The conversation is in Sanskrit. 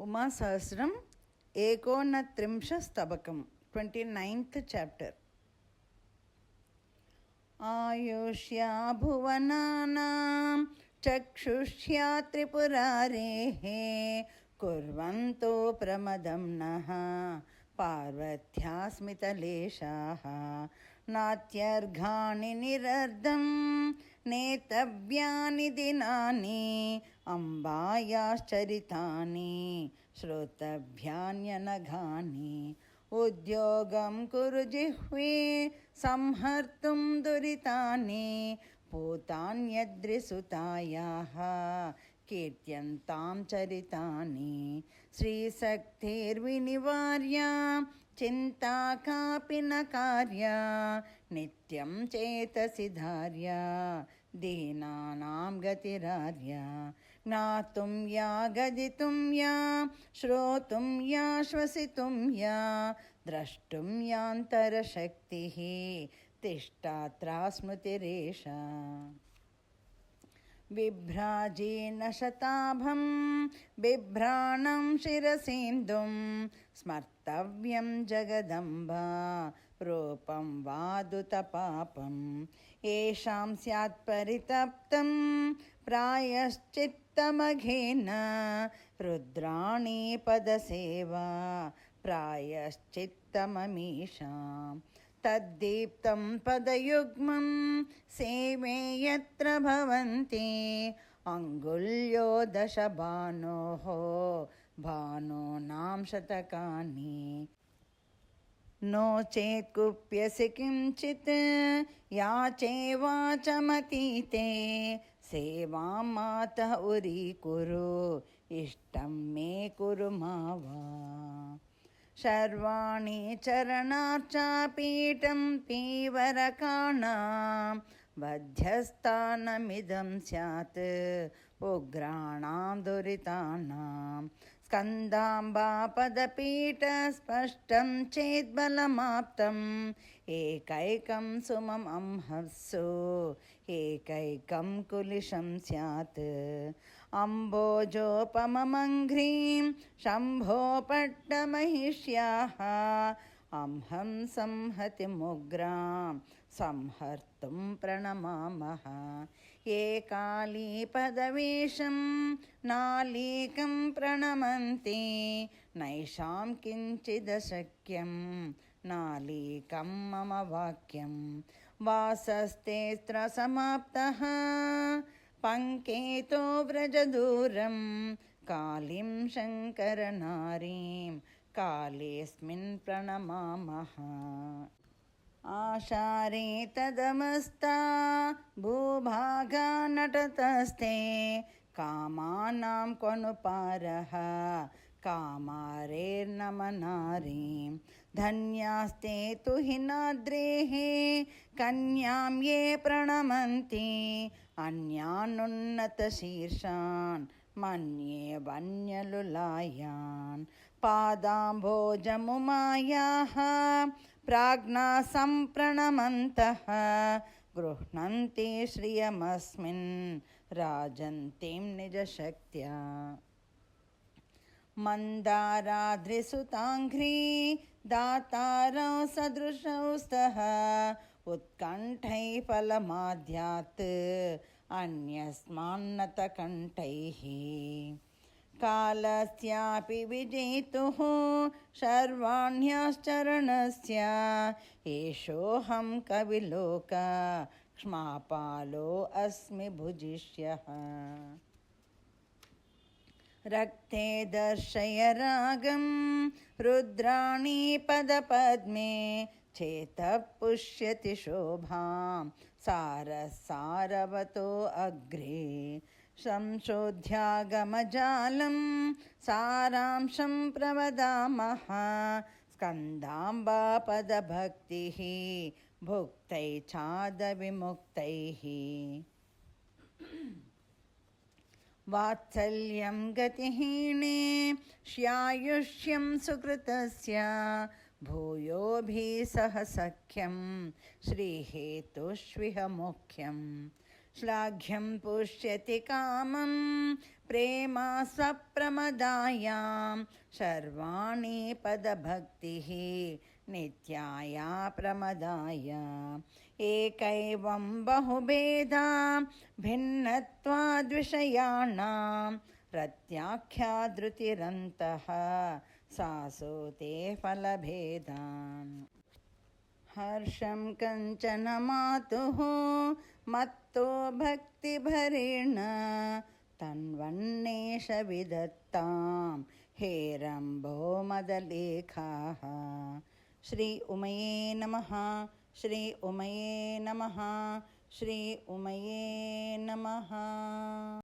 उमासहस्रम् 39 स्तबकं 29th chapter. आयुष्या भुवनानां चक्षुष्या त्रिपुरारेः कुर्वन्तो प्रमदं नः पार्वत्या स्मितलेशाः नात्यर्घाणि निरर्धं नेतव्यानि दिनानि अम्बायाश्चरितानि श्रोतव्यान्यनघानि उद्योगं कुरु जिह्वे संहर्तुं दुरितानि पूतान्यद्रिसुतायाः कीर्त्यन्तां चरितानि श्रीशक्तिर्विनिवार्या चिन्ता कापि न कार्या नित्यं चेतसि धार्या दीनानां गतिरार्या ज्ञातुं या गदितुं या श्रोतुं या श्वसितुं या द्रष्टुं यान्तरशक्तिः तिष्ठात्रा स्मृतिरेषा बिभ्राजेन शताभं बिभ्राणं शिरसेन्दुं स्मर्तव्यं जगदम्बा रूपं वादुतपापं येषां स्यात् परितप्तं प्रायश्चित्तमघेन रुद्राणि पदसेवा प्रायश्चित्तममीषाम् तद्दीप्तं पदयुग्मं सेवे यत्र भवन्ति अङ्गुल्यो दशभानोः भानूनां शतकानि नो चेत् कुप्यसि किञ्चित् याचे वाचमतीते सेवां मातः उरीकुरु इष्टं मे कुरु मा वा शर्वाणि चरणार्चापीठं पीवरकाणां बध्यस्थानमिदं स्यात् उग्राणां दुरितानां स्कन्दाम्बापदपीठस्पष्टं चेद्बलमाप्तम् एकैकं सुमम् अंहसु एकैकं कुलिशं स्यात् अम्बोजोपममङ्घ्रीं शम्भोपट्टमहिष्याः अंहं संहति मुग्रां संहर्तुं प्रणमामः ये कालीपदवेशं नालीकं प्रणमन्ति नैषां किञ्चिदशक्यं नालीकं मम वाक्यं वासस्तेऽत्र समाप्तः पङ्केतो व्रजदूरं कालीं शङ्करनारीं कालेऽस्मिन् प्रणमामः आशारे तदमस्ता भूभागा नटतस्ते कामानां क्वनुपारः कामारेर्नमनारीं धन्यास्ते तु हि नाद्रेः कन्यां ये प्रणमन्ति अन्यानुन्नतशीर्षान् मन्ये वन्यलुलायान् पादाम्भोजमुमायाः प्राज्ञा सम्प्रणमन्तः गृह्णन्ति श्रियमस्मिन् राजन्तीं निजशक्त्या मन्दाराद्रिसुताङ्घ्री दातारौ सदृशौ स्तः उत्कण्ठैः फलमाद्यात् अन्यस्मान्नतकण्ठैः कालस्यापि विजेतुः शर्वाण्याश्चरणस्य एषोऽहं कविलोक क्ष्मापालो अस्मि भुजिष्यः रक्ते दर्शय रागं रुद्राणि पदपद्मे चेतः पुष्यति शोभां सारसारवतो अग्रे संशोध्यागमजालं सारांशं प्रवदामः स्कन्दाम्बापदभक्तिः भुक्तै छादविमुक्तैः वात्सल्यं गतिहीने श्यायुष्यं सुकृतस्य भूयोभिः सह सख्यं श्रीहेतुष्विह मुख्यं श्लाघ्यं पुष्यति कामं प्रेमा स्वप्रमदायां सर्वाणि पदभक्तिः नित्याया प्रमदाय एकैवं बहुभेदा भिन्नत्वाद्विषयाणां रत्याख्या धृतिरन्तः सासूते फलभेदान् हर्षं कञ्चन मातुः मत्तो भक्तिभरेण तन्वन्नेष विदत्तां हेरम्भो मदलेखाः। श्री उमये नमः। श्री उमये नमः। श्री उमये नमः।